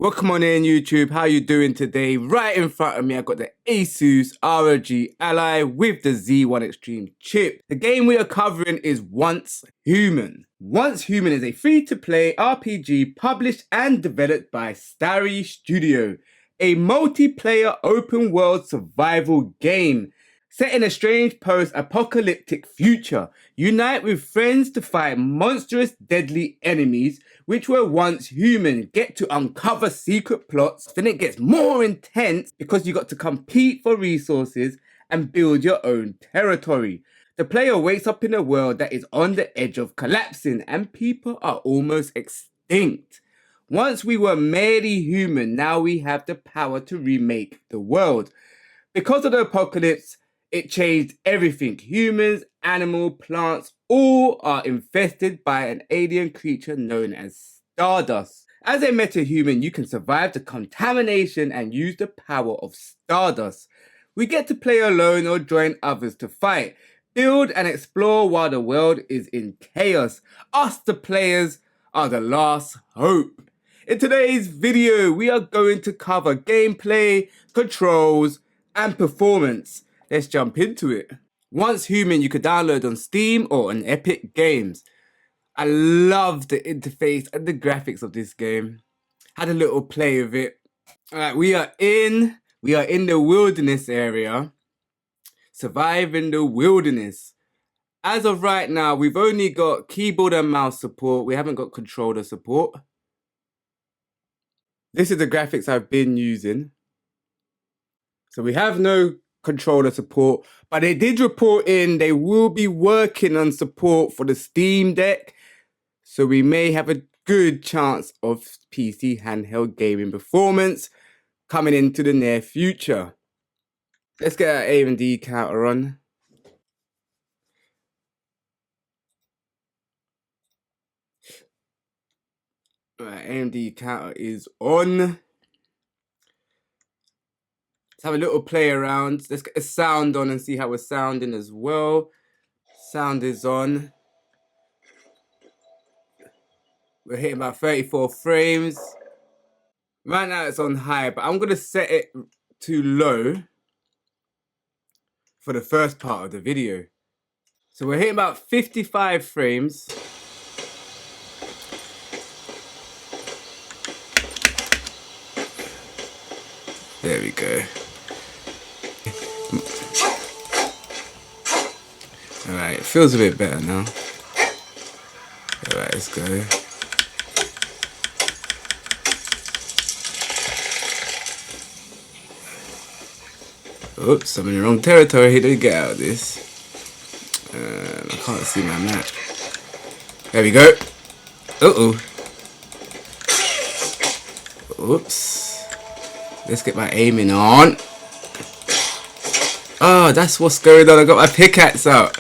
Welcome on in YouTube, how you doing today? Right in front of me I got the Asus ROG Ally with the Z1 Extreme chip. The game we are covering is Once Human. Once Human is a free-to-play RPG published and developed by Starry Studio, a multiplayer open-world survival game. Set in a strange post-apocalyptic future, unite with friends to fight monstrous, deadly enemies which were once human. Get to uncover secret plots. Then it gets more intense because you got to compete for resources and build your own territory. The player wakes up in a world that is on the edge of collapsing and people are almost extinct. Once we were merely human, now we have the power to remake the world. Because of the apocalypse, it changed everything. Humans, animals, plants, all are infested by an alien creature known as Stardust. As a meta-human, you can survive the contamination and use the power of Stardust. We get to play alone or join others to fight. Build and explore while the world is in chaos. Us, the players, are the last hope. In today's video, we are going to cover gameplay, controls, and performance. Let's jump into it. Once Human you could download on Steam or on Epic Games. I love the interface and the graphics of this game. Had a little play with it. Alright, we are in the wilderness area. Survive in the wilderness. As of right now, we've only got keyboard and mouse support. We haven't got controller support. This is the graphics I've been using. So we have no controller support, but they did report in they will be working on support for the Steam Deck. So we may have a good chance of PC handheld gaming performance coming into the near future. Let's get our AMD counter on. Alright, AMD counter is on. Let's have a little play around. Let's get the sound on and see how we're sounding as well. Sound is on. We're hitting about 34 frames. Right now it's on high, but I'm going to set it to low for the first part of the video. So we're hitting about 55 frames. There we go. Alright, it feels a bit better now. Alright, let's go. Oops, I'm in the wrong territory. How do we get out of this? I can't see my map. There we go. Uh-oh. Oops. Let's get my aiming on. Oh, that's what's going on. I got my pickaxe out.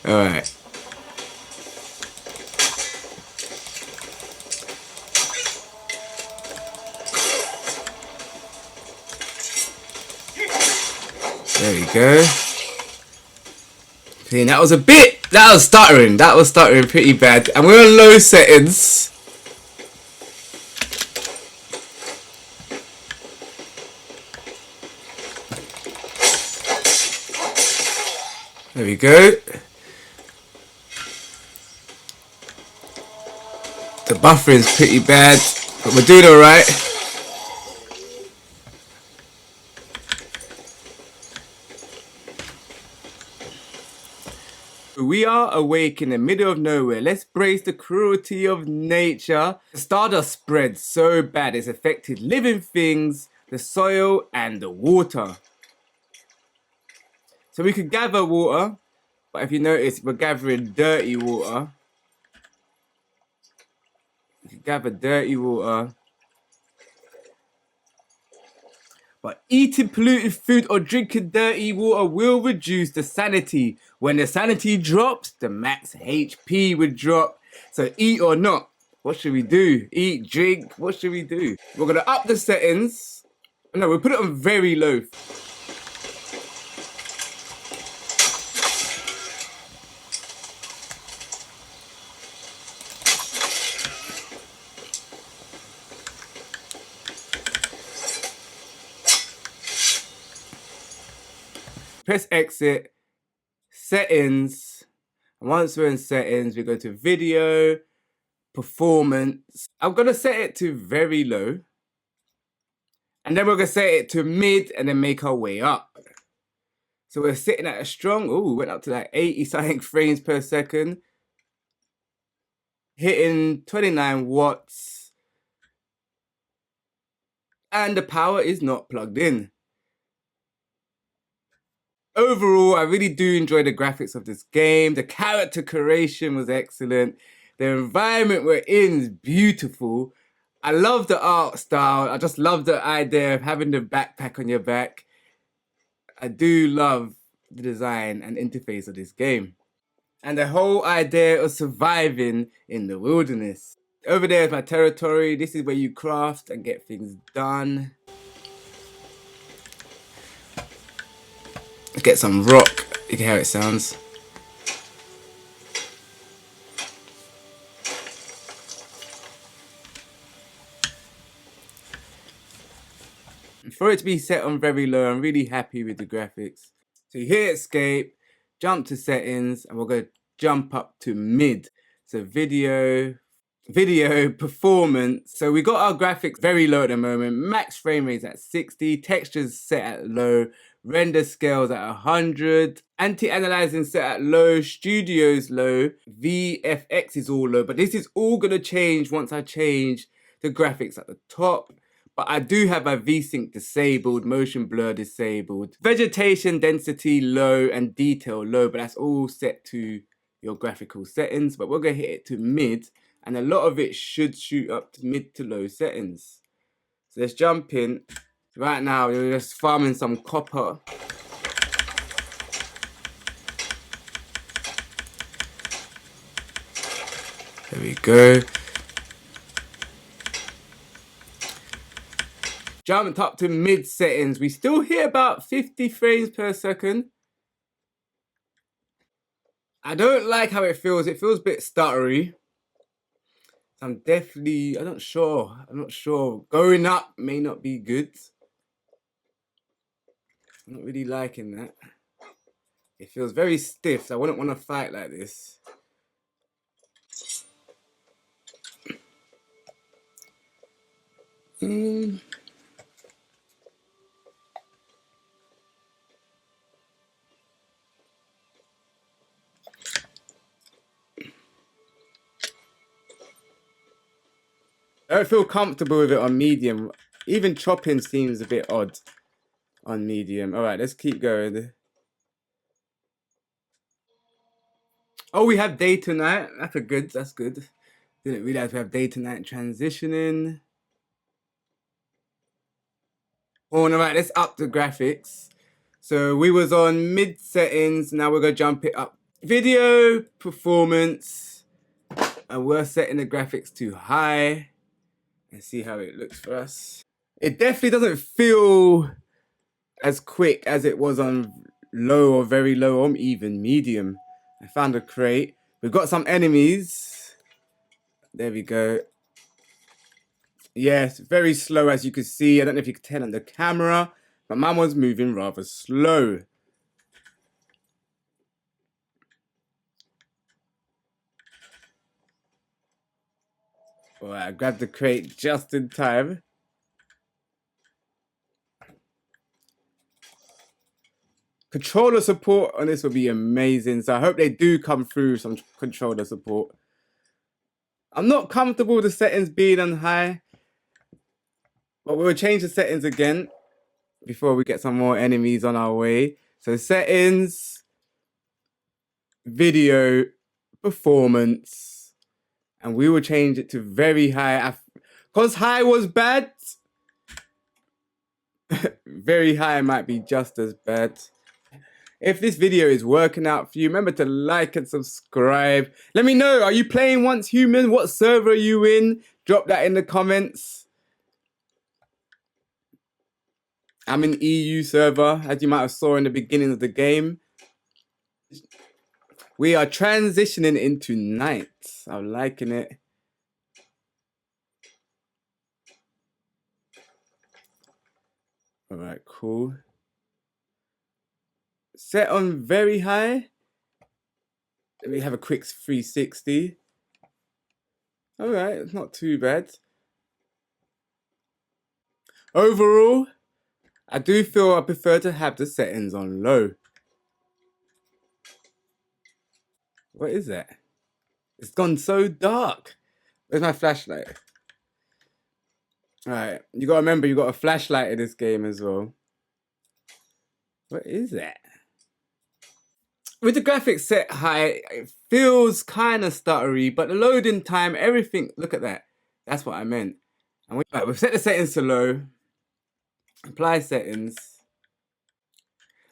Alright. There we go. See, that was stuttering. That was stuttering pretty bad. And we're on low settings. There we go. The buffering's pretty bad, but we're doing alright. We are awake in the middle of nowhere. Let's brace the cruelty of nature. The stardust spreads so bad it's affected living things, the soil, and the water. So we could gather water, but if you notice, we're gathering dirty water. We could gather dirty water. But eating polluted food or drinking dirty water will reduce the sanity. When the sanity drops, the max HP would drop. So eat or not, what should we do? Eat, drink, what should we do? We're gonna up the settings. No, we'll put it on very low. Press exit, settings. And once we're in settings, we go to video, performance. I'm gonna set it to very low. And then we're gonna set it to mid and then make our way up. So we're sitting at a strong, ooh, went up to like 80 something frames per second. Hitting 29 watts. And the power is not plugged in. Overall, I really do enjoy the graphics of this game. The character creation was excellent. The environment we're in is beautiful. I love the art style. I just love the idea of having the backpack on your back. I do love the design and interface of this game. And the whole idea of surviving in the wilderness. Over there is my territory. This is where you craft and get things done. Let's get some rock. You can hear how it sounds. For it to be set on very low, I'm really happy with the graphics. So you hit escape, jump to settings, and we're going to jump up to mid. So video, performance. So we got our graphics very low at the moment. Max frame rate at 60, textures set at low, render scales at 100, anti-aliasing set at low, studios low, VFX is all low. But this is all going to change once I change the graphics at the top. But I do have my VSync disabled, motion blur disabled, vegetation density low and detail low, but that's all set to your graphical settings. But we're going to hit it to mid, and a lot of it should shoot up to mid to low settings. So let's jump in. Right now, we're just farming some copper. There we go. Jumped up to mid settings. We still hit about 50 frames per second. I don't like how it feels. It feels a bit stuttery. I'm not sure. Going up may not be good. I'm not really liking that. It feels very stiff. So I wouldn't want to fight like this. I don't feel comfortable with it on medium. Even chopping seems a bit odd on medium. All right, let's keep going. Oh, we have day to night. That's good. Didn't realize we have day to night transitioning. Oh, all right, let's up the graphics. So we was on mid settings. Now we're gonna jump it up. Video, performance, and we're setting the graphics to high and see how it looks for us. It definitely doesn't feel as quick as it was on low or very low or even medium. I found a crate. We've got some enemies. There we go. Yes, very slow as you can see. I don't know if you can tell on the camera, but mine was moving rather slow. Alright, I grabbed the crate just in time. Controller support on this would be amazing. So I hope they do come through some controller support. I'm not comfortable with the settings being on high, but we'll change the settings again before we get some more enemies on our way. So settings, video, performance, and we will change it to very high. Because high was bad, very high might be just as bad. If this video is working out for you, remember to like and subscribe. Let me know, are you playing Once Human? What server are you in? Drop that in the comments. I'm in EU server, as you might have saw in the beginning of the game. We are transitioning into night. I'm liking it. All right, cool. Set on very high. Let me have a quick 360. Alright, it's not too bad. Overall, I do feel I prefer to have the settings on low. What is that? It's gone so dark. Where's my flashlight? Alright, you gotta remember you got a flashlight in this game as well. What is that? With the graphics set high, it feels kind of stuttery, but the loading time, everything, look at that. That's what I meant. And we've set the settings to low. Apply settings.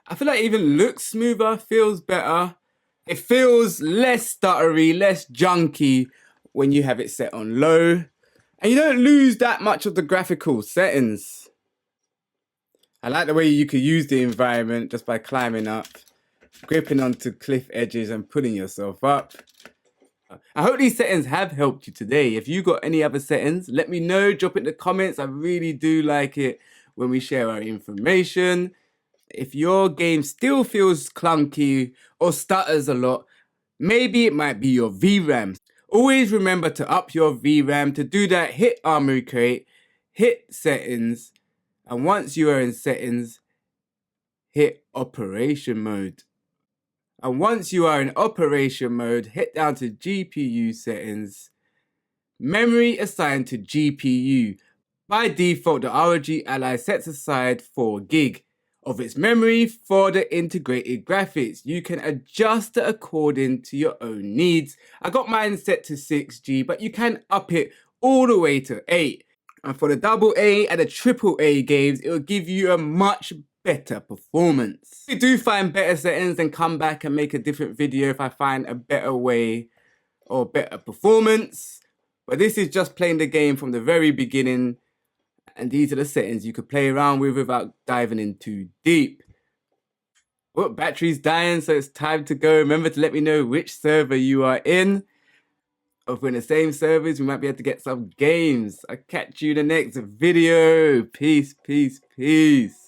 I feel like it even looks smoother, feels better. It feels less stuttery, less junky when you have it set on low. And you don't lose that much of the graphical settings. I like the way you could use the environment just by climbing up, gripping onto cliff edges and pulling yourself up. I hope these settings have helped you today. If you got any other settings, let me know, drop it in the comments. I really do like it when we share our information. If your game still feels clunky or stutters a lot, maybe it might be your VRAM. Always remember to up your VRAM. To do that, hit Armory Crate, hit settings, and once you are in settings, hit operation mode. And once you are in operation mode, hit down to GPU settings, memory assigned to GPU. By default, the ROG Ally sets aside 4 gig of its memory for the integrated graphics. You can adjust it according to your own needs. I got mine set to 6G, but you can up it all the way to 8. And for the AA and the AAA games, it will give you a much better performance. If you do find better settings, then come back and make a different video if I find a better way or better performance. But this is just playing the game from the very beginning, and these are the settings you could play around with without diving in too deep. Well, battery's dying, so it's time to go. Remember to let me know which server you are in. If we're in the same servers, we might be able to get some games. I'll catch you in the next video. Peace, peace, peace.